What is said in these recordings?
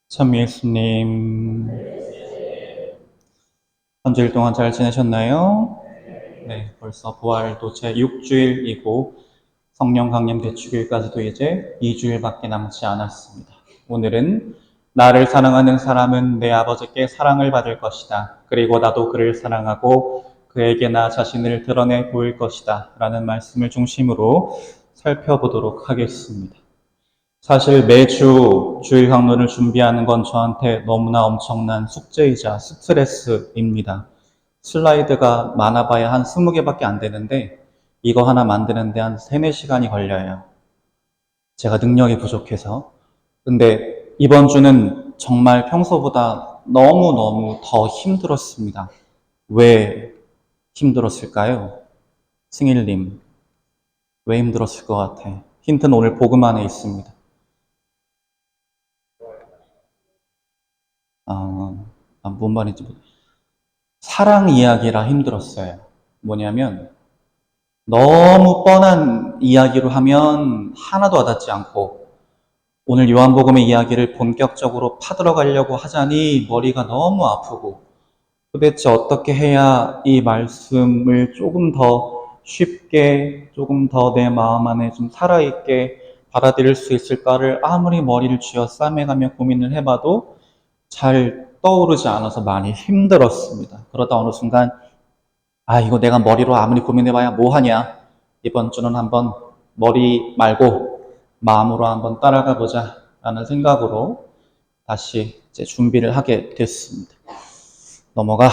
참 예수님, 한 주일 동안 잘 지내셨나요? 네, 벌써 부활도 제 6주일이고 성령 강림 대축일까지도 이제 2주일밖에 남지 않았습니다. 오늘은 나를 사랑하는 사람은 내 아버지께 사랑을 받을 것이다. 그리고 나도 그를 사랑하고 그에게 나 자신을 드러내 보일 것이다. 라는 말씀을 중심으로 살펴보도록 하겠습니다. 사실 매주 주일 강론을 준비하는 건 저한테 너무나 엄청난 숙제이자 스트레스입니다. 슬라이드가 많아봐야 한 20개밖에 안 되는데 이거 하나 만드는데 한 3, 4시간이 걸려요. 제가 능력이 부족해서. 근데 이번 주는 정말 평소보다 너무너무 더 힘들었습니다. 왜 힘들었을까요? 승일님, 왜 힘들었을 것 같아? 힌트는 오늘 복음 안에 있습니다. 뭔 말인지 사랑 이야기라 힘들었어요. 뭐냐면 너무 뻔한 이야기로 하면 하나도 와닿지 않고 오늘 요한복음의 이야기를 본격적으로 파들어가려고 하자니 머리가 너무 아프고 도대체 어떻게 해야 이 말씀을 조금 더 쉽게 조금 더 내 마음 안에 좀 살아있게 받아들일 수 있을까를 아무리 머리를 쥐어 싸매가며 고민을 해봐도 잘 떠오르지 않아서 많이 힘들었습니다. 그러다 어느 순간 이거 내가 머리로 아무리 고민해봐야 뭐하냐. 이번 주는 한번 머리 말고 마음으로 한번 따라가 보자 라는 생각으로 다시 이제 준비를 하게 됐습니다. 넘어가.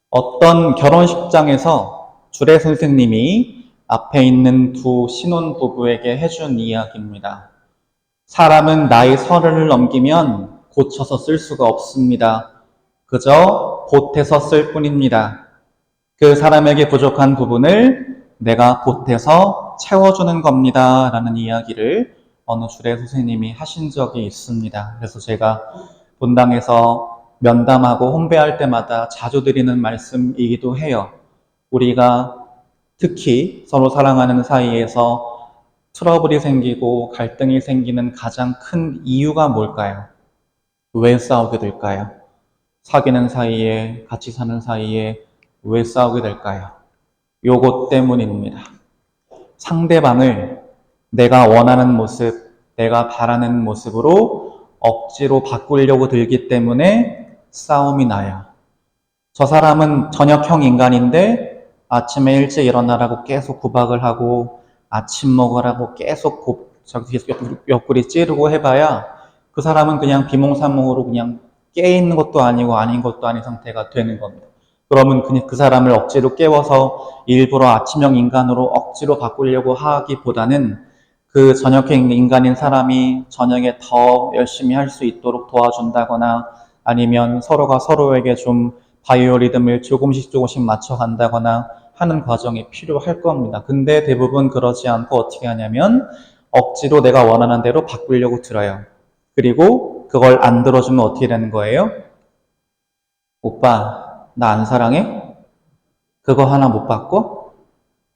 어떤 결혼식장에서 주례 선생님이 앞에 있는 두 신혼부부에게 해준 이야기입니다. 사람은 나이 30을 넘기면 고쳐서 쓸 수가 없습니다. 그저 보태서 쓸 뿐입니다. 그 사람에게 부족한 부분을 내가 보태서 채워주는 겁니다. 라는 이야기를 어느 주례 선생님이 하신 적이 있습니다. 그래서 제가 본당에서 면담하고 혼배할 때마다 자주 드리는 말씀이기도 해요. 우리가 특히 서로 사랑하는 사이에서 트러블이 생기고 갈등이 생기는 가장 큰 이유가 뭘까요? 왜 싸우게 될까요? 사귀는 사이에, 같이 사는 사이에 왜 싸우게 될까요? 요것 때문입니다. 상대방을 내가 원하는 모습, 내가 바라는 모습으로 억지로 바꾸려고 들기 때문에 싸움이 나요. 저 사람은 저녁형 인간인데 아침에 일찍 일어나라고 계속 구박을 하고 아침 먹으라고 계속 옆구리 찌르고 해봐야 그 사람은 그냥 비몽사몽으로 그냥 깨 있는 것도 아니고 아닌 것도 아닌 상태가 되는 겁니다. 그러면 그냥 그 사람을 억지로 깨워서 일부러 아침형 인간으로 억지로 바꾸려고 하기보다는 그 저녁형 인간인 사람이 저녁에 더 열심히 할 수 있도록 도와준다거나 아니면 서로가 서로에게 좀 바이오리듬을 조금씩 맞춰간다거나 하는 과정이 필요할 겁니다. 근데 대부분 그러지 않고 어떻게 하냐면 억지로 내가 원하는 대로 바꾸려고 들어요. 그리고 그걸 안 들어주면 어떻게 되는 거예요? 오빠, 나 안 사랑해? 그거 하나 못 바꿔?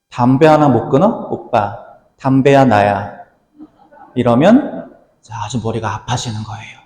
담배 하나 못 끊어? 오빠, 담배야 나야. 이러면 아주 머리가 아파지는 거예요.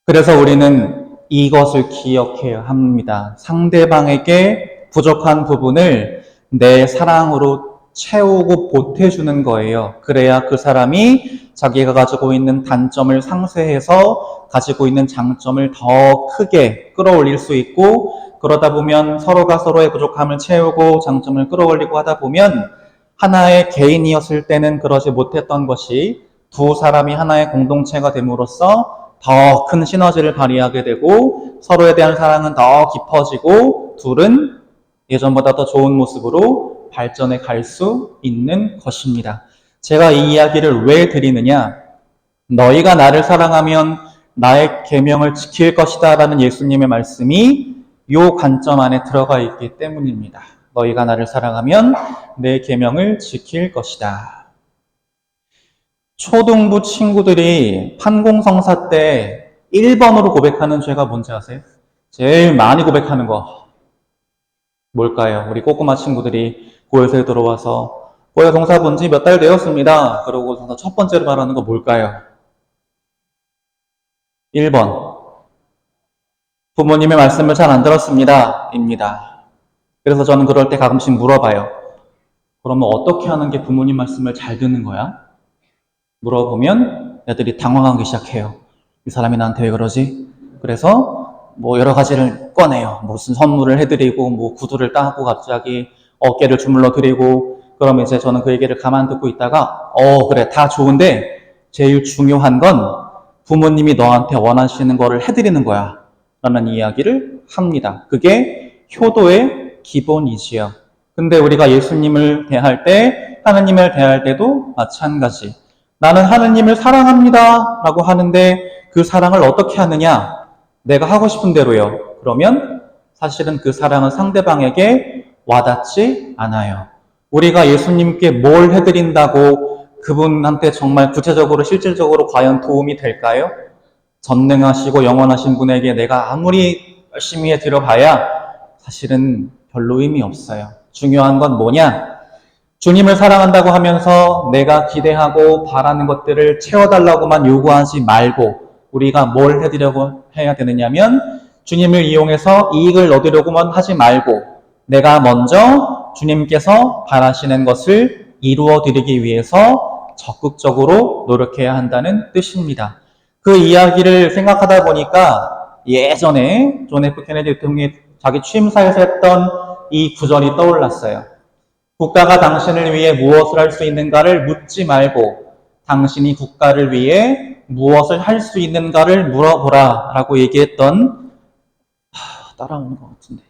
그래서 우리는 이것을 기억해야 합니다. 상대방에게 부족한 부분을 내 사랑으로 채우고 보태주는 거예요. 그래야 그 사람이 자기가 가지고 있는 단점을 상쇄해서 가지고 있는 장점을 더 크게 끌어올릴 수 있고, 그러다 보면 서로가 서로의 부족함을 채우고 장점을 끌어올리고 하다 보면 하나의 개인이었을 때는 그러지 못했던 것이 두 사람이 하나의 공동체가 됨으로써 더 큰 시너지를 발휘하게 되고 서로에 대한 사랑은 더 깊어지고 둘은 예전보다 더 좋은 모습으로 발전해 갈 수 있는 것입니다. 제가 이 이야기를 왜 드리느냐? 너희가 나를 사랑하면 나의 계명을 지킬 것이다 라는 예수님의 말씀이 이 관점 안에 들어가 있기 때문입니다. 너희가 나를 사랑하면 내 계명을 지킬 것이다. 초등부 친구들이 판공성사 때 1번으로 고백하는 죄가 뭔지 아세요? 제일 많이 고백하는 거 뭘까요? 우리 꼬꼬마 친구들이 고요소에 들어와서 고려 동사 본 지 몇 달 되었습니다. 그러고서 첫 번째로 말하는 거 뭘까요? 1번. 부모님의 말씀을 잘 안 들었습니다. 입니다. 그래서 저는 그럴 때 가끔씩 물어봐요. 그러면 어떻게 하는 게 부모님 말씀을 잘 듣는 거야? 물어보면 애들이 당황하기 시작해요. 이 사람이 나한테 왜 그러지? 그래서 뭐 여러 가지를 꺼내요. 무슨 선물을 해드리고 뭐 구두를 따고 갑자기 어깨를 주물러 드리고 그러면 이제 저는 그 얘기를 가만 듣고 있다가 그래 다 좋은데 제일 중요한 건 부모님이 너한테 원하시는 거를 해드리는 거야 라는 이야기를 합니다. 그게 효도의 기본이지요. 근데 우리가 예수님을 대할 때 하느님을 대할 때도 마찬가지. 나는 하느님을 사랑합니다 라고 하는데 그 사랑을 어떻게 하느냐? 내가 하고 싶은 대로요. 그러면 사실은 그 사랑은 상대방에게 와닿지 않아요. 우리가 예수님께 뭘 해드린다고 그분한테 정말 구체적으로 실질적으로 과연 도움이 될까요? 전능하시고 영원하신 분에게 내가 아무리 열심히 해드려봐야 사실은 별로 의미 없어요. 중요한 건 뭐냐? 주님을 사랑한다고 하면서 내가 기대하고 바라는 것들을 채워달라고만 요구하지 말고 우리가 뭘 해드리려고 해야 되느냐면 주님을 이용해서 이익을 얻으려고만 하지 말고 내가 먼저 주님께서 바라시는 것을 이루어 드리기 위해서 적극적으로 노력해야 한다는 뜻입니다. 그 이야기를 생각하다 보니까 예전에 존 F 케네디 대통령이 자기 취임사에서 했던 이 구절이 떠올랐어요. 국가가 당신을 위해 무엇을 할 수 있는가를 묻지 말고 당신이 국가를 위해 무엇을 할 수 있는가를 물어보라 라고 얘기했던 따라오는 것 같은데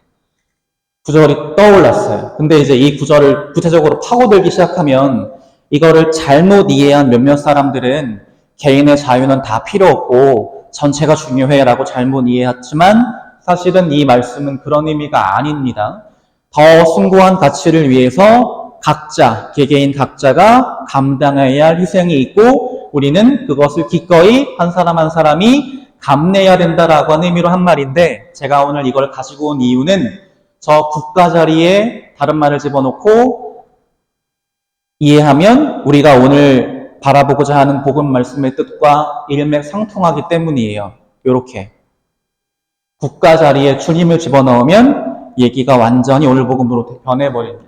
구절이 떠올랐어요. 근데 이제 이 구절을 구체적으로 파고들기 시작하면 이거를 잘못 이해한 몇몇 사람들은 개인의 자유는 다 필요 없고 전체가 중요해 라고 잘못 이해했지만 사실은 이 말씀은 그런 의미가 아닙니다. 더 숭고한 가치를 위해서 각자, 개개인 각자가 감당해야 할 희생이 있고 우리는 그것을 기꺼이 한 사람 한 사람이 감내해야 된다라고 하는 의미로 한 말인데 제가 오늘 이걸 가지고 온 이유는 저 국가 자리에 다른 말을 집어넣고 이해하면 우리가 오늘 바라보고자 하는 복음 말씀의 뜻과 일맥상통하기 때문이에요. 이렇게 국가 자리에 주님을 집어넣으면 얘기가 완전히 오늘 복음으로 변해버립니다.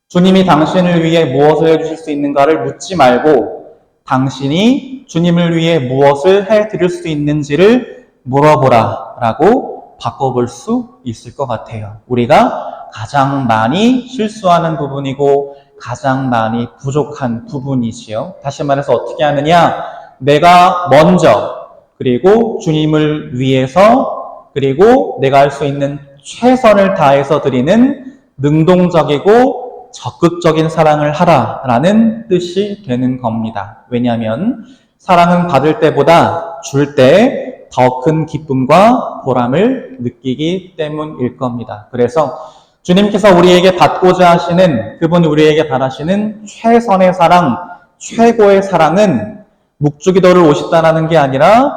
주님이 당신을 위해 무엇을 해주실 수 있는가를 묻지 말고 당신이 주님을 위해 무엇을 해드릴 수 있는지를 물어보라 라고 바꿔볼 수 있을 것 같아요. 우리가 가장 많이 실수하는 부분이고 가장 많이 부족한 부분이지요. 다시 말해서 어떻게 하느냐? 내가 먼저 그리고 주님을 위해서 그리고 내가 할 수 있는 최선을 다해서 드리는 능동적이고 적극적인 사랑을 하라라는 뜻이 되는 겁니다. 왜냐하면 사랑은 받을 때보다 줄 때 더 큰 기쁨과 보람을 느끼기 때문일 겁니다. 그래서 주님께서 우리에게 받고자 하시는 그분 우리에게 바라시는 최선의 사랑, 최고의 사랑은 묵주기도를 오십다라는 게 아니라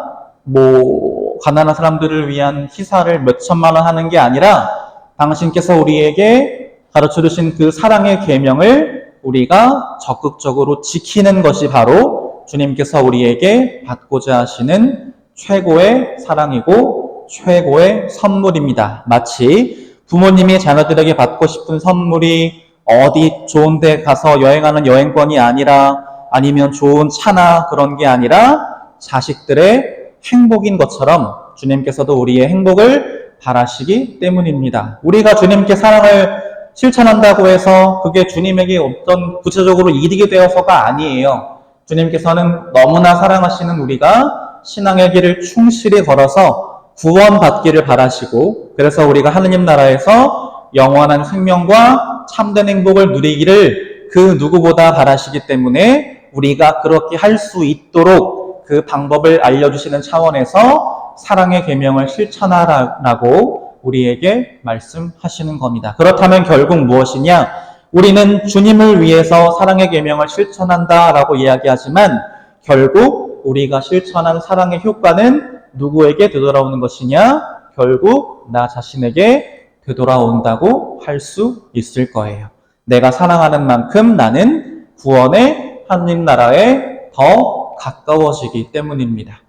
가난한 사람들을 위한 희사를 몇 천만 원 하는 게 아니라 당신께서 우리에게 가르쳐 주신 그 사랑의 계명을 우리가 적극적으로 지키는 것이 바로 주님께서 우리에게 받고자 하시는 최고의 사랑이고 최고의 선물입니다. 마치 부모님이 자녀들에게 받고 싶은 선물이 어디 좋은 데 가서 여행하는 여행권이 아니라 아니면 좋은 차나 그런 게 아니라 자식들의 행복인 것처럼 주님께서도 우리의 행복을 바라시기 때문입니다. 우리가 주님께 사랑을 실천한다고 해서 그게 주님에게 어떤 구체적으로 이득이 되어서가 아니에요. 주님께서는 너무나 사랑하시는 우리가 신앙의 길을 충실히 걸어서 구원받기를 바라시고 그래서 우리가 하느님 나라에서 영원한 생명과 참된 행복을 누리기를 그 누구보다 바라시기 때문에 우리가 그렇게 할 수 있도록 그 방법을 알려주시는 차원에서 사랑의 계명을 실천하라고 우리에게 말씀하시는 겁니다. 그렇다면 결국 무엇이냐? 우리는 주님을 위해서 사랑의 계명을 실천한다라고 이야기하지만 결국 우리가 실천한 사랑의 효과는 누구에게 되돌아오는 것이냐? 결국 나 자신에게 되돌아온다고 할 수 있을 거예요. 내가 사랑하는 만큼 나는 구원의 하느님 나라에 더 가까워지기 때문입니다.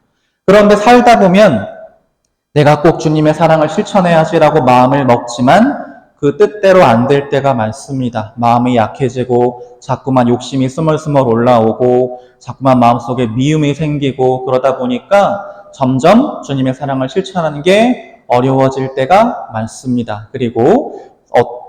그런데 살다 보면 내가 꼭 주님의 사랑을 실천해야지라고 마음을 먹지만 그 뜻대로 안 될 때가 많습니다. 마음이 약해지고 자꾸만 욕심이 스멀스멀 올라오고 자꾸만 마음속에 미움이 생기고 그러다 보니까 점점 주님의 사랑을 실천하는 게 어려워질 때가 많습니다. 그리고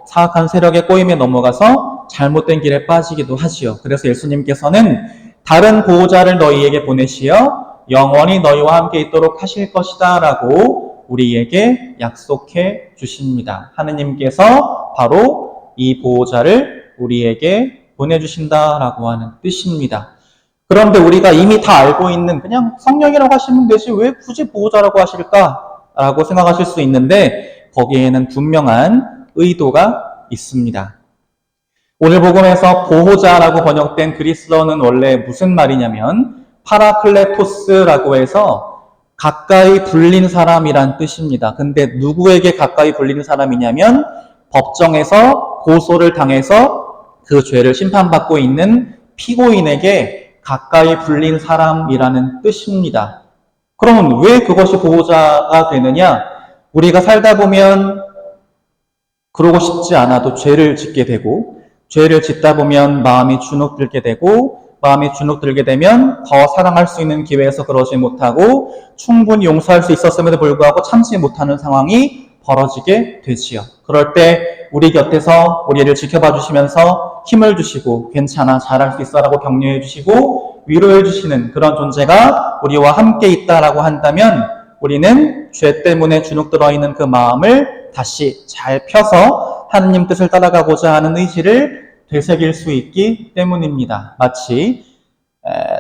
사악한 세력의 꼬임에 넘어가서 잘못된 길에 빠지기도 하지요. 그래서 예수님께서는 다른 보호자를 너희에게 보내시어 영원히 너희와 함께 있도록 하실 것이다 라고 우리에게 약속해 주십니다. 하느님께서 바로 이 보호자를 우리에게 보내주신다라고 하는 뜻입니다. 그런데 우리가 이미 다 알고 있는 그냥 성령이라고 하시면 되지 왜 굳이 보호자라고 하실까라고 생각하실 수 있는데 거기에는 분명한 의도가 있습니다. 오늘 복음에서 보호자라고 번역된 그리스어는 원래 무슨 말이냐면 파라클레토스라고 해서 가까이 불린 사람이란 뜻입니다. 근데 누구에게 가까이 불리는 사람이냐면 법정에서 고소를 당해서 그 죄를 심판받고 있는 피고인에게 가까이 불린 사람이라는 뜻입니다. 그러면 왜 그것이 보호자가 되느냐? 우리가 살다 보면 그러고 싶지 않아도 죄를 짓게 되고 죄를 짓다 보면 마음이 주눅들게 되고 마음이 주눅들게 되면 더 사랑할 수 있는 기회에서 그러지 못하고 충분히 용서할 수 있었음에도 불구하고 참지 못하는 상황이 벌어지게 되지요. 그럴 때 우리 곁에서 우리를 지켜봐 주시면서 힘을 주시고 괜찮아 잘할 수 있어 라고 격려해 주시고 위로해 주시는 그런 존재가 우리와 함께 있다라고 한다면 우리는 죄 때문에 주눅들어 있는 그 마음을 다시 잘 펴서 하느님 뜻을 따라가고자 하는 의지를 되새길 수 있기 때문입니다. 마치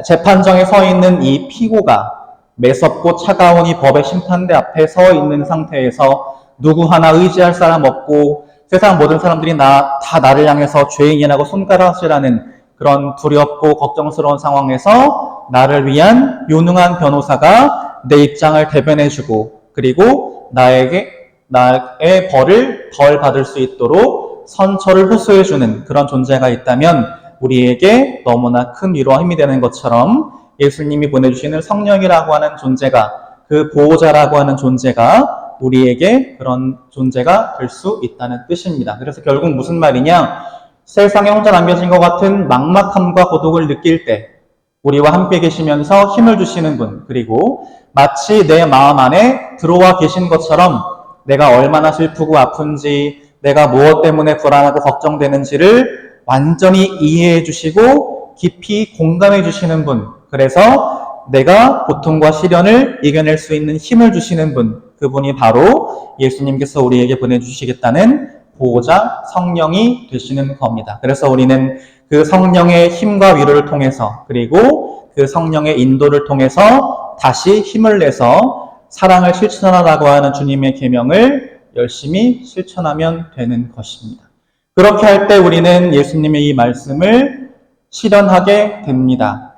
재판정에 서 있는 이 피고가 매섭고 차가운 이 법의 심판대 앞에 서 있는 상태에서 누구 하나 의지할 사람 없고 세상 모든 사람들이 다 나를 향해서 죄인이라고 손가락질하는 그런 두렵고 걱정스러운 상황에서 나를 위한 유능한 변호사가 내 입장을 대변해주고 그리고 나의 벌을 덜 받을 수 있도록 선처를 호소해주는 그런 존재가 있다면 우리에게 너무나 큰 위로와 힘이 되는 것처럼 예수님이 보내주시는 성령이라고 하는 존재가 그 보호자라고 하는 존재가 우리에게 그런 존재가 될 수 있다는 뜻입니다. 그래서 결국 무슨 말이냐? 세상에 혼자 남겨진 것 같은 막막함과 고독을 느낄 때 우리와 함께 계시면서 힘을 주시는 분 그리고 마치 내 마음 안에 들어와 계신 것처럼 내가 얼마나 슬프고 아픈지 내가 무엇 때문에 불안하고 걱정되는지를 완전히 이해해 주시고 깊이 공감해 주시는 분 그래서 내가 고통과 시련을 이겨낼 수 있는 힘을 주시는 분 그분이 바로 예수님께서 우리에게 보내주시겠다는 보호자 성령이 되시는 겁니다. 그래서 우리는 그 성령의 힘과 위로를 통해서 그리고 그 성령의 인도를 통해서 다시 힘을 내서 사랑을 실천하라고 하는 주님의 계명을 열심히 실천하면 되는 것입니다. 그렇게 할 때 우리는 예수님의 이 말씀을 실현하게 됩니다.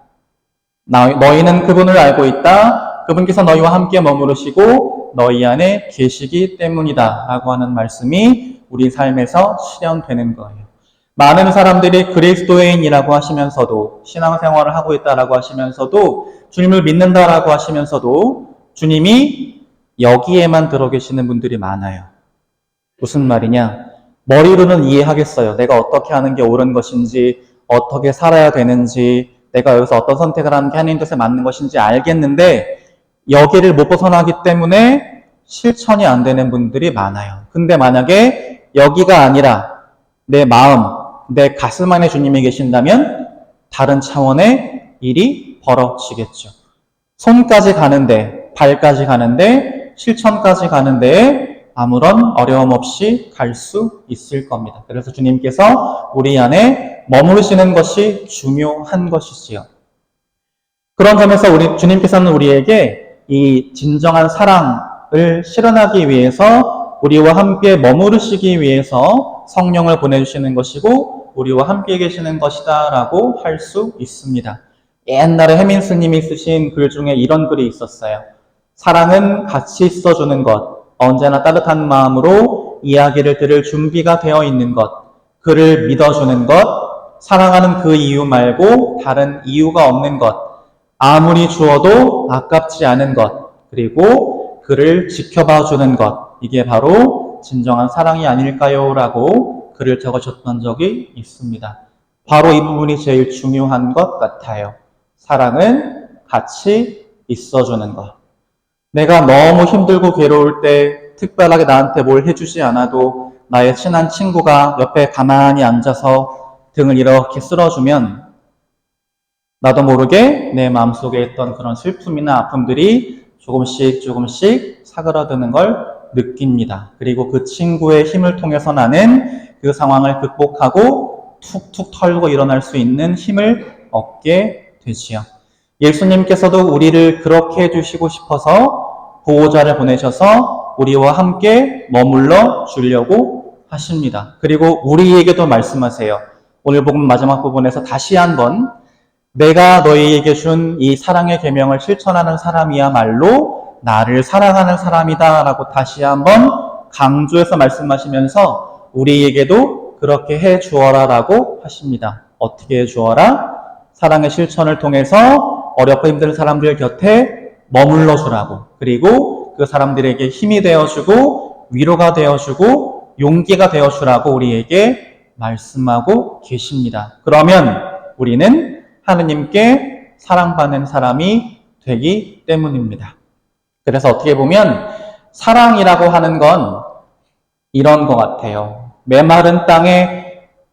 너희는 그분을 알고 있다. 그분께서 너희와 함께 머무르시고 너희 안에 계시기 때문이다. 라고 하는 말씀이 우리 삶에서 실현되는 거예요. 많은 사람들이 그리스도인이라고 하시면서도 신앙생활을 하고 있다라고 하시면서도 주님을 믿는다라고 하시면서도 주님이 여기에만 들어 계시는 분들이 많아요. 무슨 말이냐? 머리로는 이해하겠어요. 내가 어떻게 하는 게 옳은 것인지, 어떻게 살아야 되는지, 내가 여기서 어떤 선택을 하는 게 하나님 뜻에 맞는 것인지 알겠는데 여기를 못 벗어나기 때문에 실천이 안 되는 분들이 많아요. 근데 만약에 여기가 아니라 내 마음, 내 가슴 안에 주님이 계신다면 다른 차원의 일이 벌어지겠죠. 손까지 가는데, 발까지 가는데, 실천까지 가는데 아무런 어려움 없이 갈 수 있을 겁니다. 그래서 주님께서 우리 안에 머무르시는 것이 중요한 것이지요. 그런 점에서 주님께서는 우리에게 이 진정한 사랑을 실현하기 위해서 우리와 함께 머무르시기 위해서 성령을 보내주시는 것이고 우리와 함께 계시는 것이다 라고 할 수 있습니다. 옛날에 해민 스님이 쓰신 글 중에 이런 글이 있었어요. 사랑은 같이 있어주는 것, 언제나 따뜻한 마음으로 이야기를 들을 준비가 되어 있는 것, 그를 믿어주는 것, 사랑하는 그 이유 말고 다른 이유가 없는 것, 아무리 주어도 아깝지 않은 것, 그리고 그를 지켜봐 주는 것, 이게 바로 진정한 사랑이 아닐까요? 라고 글을 적으셨던 적이 있습니다. 바로 이 부분이 제일 중요한 것 같아요. 사랑은 같이 있어주는 것. 내가 너무 힘들고 괴로울 때 특별하게 나한테 뭘 해주지 않아도 나의 친한 친구가 옆에 가만히 앉아서 등을 이렇게 쓸어주면 나도 모르게 내 마음속에 있던 그런 슬픔이나 아픔들이 조금씩 사그라드는 걸 느낍니다. 그리고 그 친구의 힘을 통해서 나는 그 상황을 극복하고 툭툭 털고 일어날 수 있는 힘을 얻게 되지요. 예수님께서도 우리를 그렇게 해주시고 싶어서 보호자를 보내셔서 우리와 함께 머물러 주려고 하십니다. 그리고 우리에게도 말씀하세요. 오늘 복음 마지막 부분에서 다시 한번 내가 너희에게 준 이 사랑의 계명을 실천하는 사람이야말로 나를 사랑하는 사람이다 라고 다시 한번 강조해서 말씀하시면서 우리에게도 그렇게 해 주어라 라고 하십니다. 어떻게 해 주어라? 사랑의 실천을 통해서 어렵고 힘든 사람들 곁에 머물러 주라고, 그리고 그 사람들에게 힘이 되어주고 위로가 되어주고 용기가 되어주라고 우리에게 말씀하고 계십니다. 그러면 우리는 하느님께 사랑받는 사람이 되기 때문입니다. 그래서 어떻게 보면 사랑이라고 하는 건 이런 것 같아요. 메마른 땅에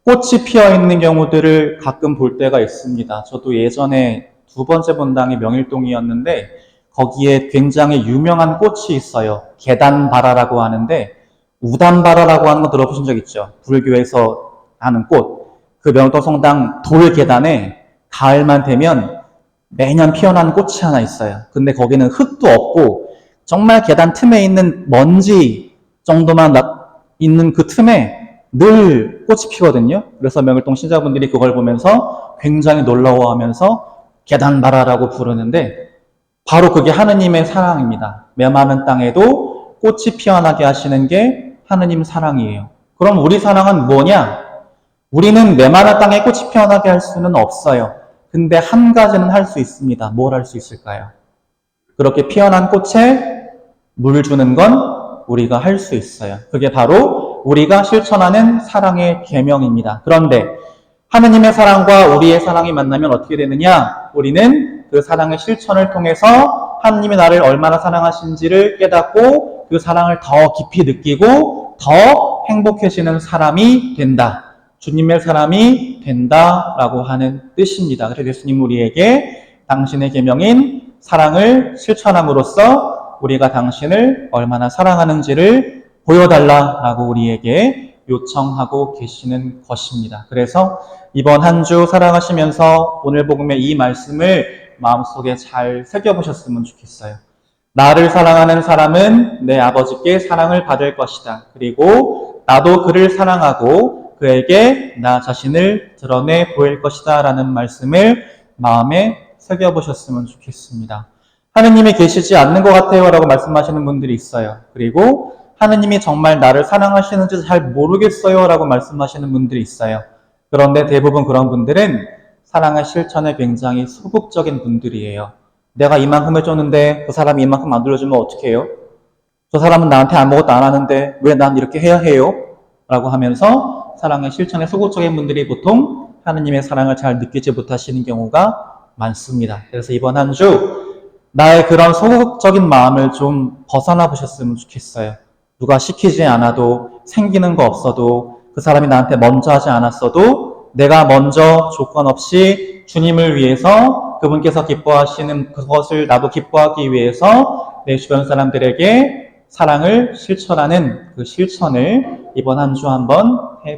꽃이 피어 있는 경우들을 가끔 볼 때가 있습니다. 저도 예전에 두 번째 본당이 명일동이었는데 거기에 굉장히 유명한 꽃이 있어요. 계단바라라고 하는데, 우단바라라고 하는 거 들어보신 적 있죠? 불교에서 하는 꽃. 그 명일동 성당 돌 계단에 가을만 되면 매년 피어나는 꽃이 하나 있어요. 근데 거기는 흙도 없고 정말 계단 틈에 있는 먼지 정도만 있는 그 틈에 늘 꽃이 피거든요. 그래서 명일동 신자분들이 그걸 보면서 굉장히 놀라워하면서 계단바라라고 부르는데 바로 그게 하느님의 사랑입니다. 메마른 땅에도 꽃이 피어나게 하시는 게 하느님 사랑이에요. 그럼 우리 사랑은 뭐냐? 우리는 메마른 땅에 꽃이 피어나게 할 수는 없어요. 근데 한 가지는 할 수 있습니다. 뭘 할 수 있을까요? 그렇게 피어난 꽃에 물 주는 건 우리가 할 수 있어요. 그게 바로 우리가 실천하는 사랑의 계명입니다. 그런데 하느님의 사랑과 우리의 사랑이 만나면 어떻게 되느냐? 우리는 그 사랑의 실천을 통해서 하느님이 나를 얼마나 사랑하신지를 깨닫고 그 사랑을 더 깊이 느끼고 더 행복해지는 사람이 된다. 주님의 사람이 된다라고 하는 뜻입니다. 그래서 예수님 우리에게 당신의 계명인 사랑을 실천함으로써 우리가 당신을 얼마나 사랑하는지를 보여달라라고 우리에게 요청하고 계시는 것입니다. 그래서 이번 한 주 살아가시면서 오늘 복음의 이 말씀을 마음속에 잘 새겨보셨으면 좋겠어요. 나를 사랑하는 사람은 내 아버지께 사랑을 받을 것이다. 그리고 나도 그를 사랑하고 그에게 나 자신을 드러내 보일 것이다 라는 말씀을 마음에 새겨보셨으면 좋겠습니다. 하느님이 계시지 않는 것 같아요 라고 말씀하시는 분들이 있어요. 그리고 하느님이 정말 나를 사랑하시는지 잘 모르겠어요 라고 말씀하시는 분들이 있어요. 그런데 대부분 그런 분들은 사랑의 실천에 굉장히 소극적인 분들이에요. 내가 이만큼 해줬는데 그 사람이 이만큼 안 들려주면 어떻게 해요? 저 사람은 나한테 아무것도 안 하는데 왜 난 이렇게 해야 해요? 라고 하면서 사랑의 실천에 소극적인 분들이 보통 하느님의 사랑을 잘 느끼지 못하시는 경우가 많습니다. 그래서 이번 한 주 나의 그런 소극적인 마음을 좀 벗어나 보셨으면 좋겠어요. 누가 시키지 않아도 생기는 거 없어도 그 사람이 나한테 먼저 하지 않았어도 내가 먼저 조건 없이 주님을 위해서 그분께서 기뻐하시는 그것을 나도 기뻐하기 위해서 내 주변 사람들에게 사랑을 실천하는 그 실천을 이번 한 주 한번 해보겠습니다.